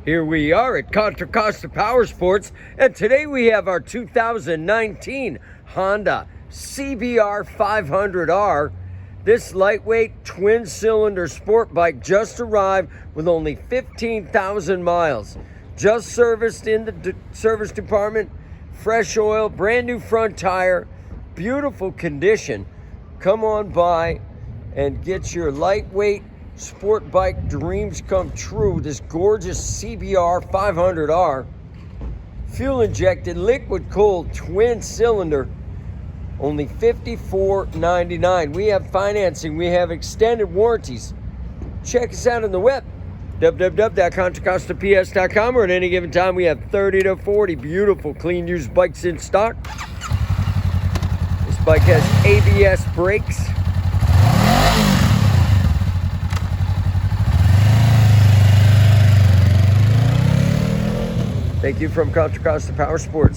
Here we are at Contra Costa Powersports, and today we have our 2019 Honda CBR500R. This lightweight twin-cylinder sport bike just arrived with only 15,000 miles. Just serviced in the service department, fresh oil, brand new front tire, beautiful condition. Come on by and get your lightweight sport bike dreams come true. This gorgeous CBR 500R, fuel injected, liquid cooled, twin cylinder, only $54.99. We have financing, we have extended warranties. Check us out on the web, www.contracostaps.com, or at any given time we have 30 to 40 beautiful clean used bikes in stock. This bike has ABS brakes. Thank you from Contra Costa Powersports.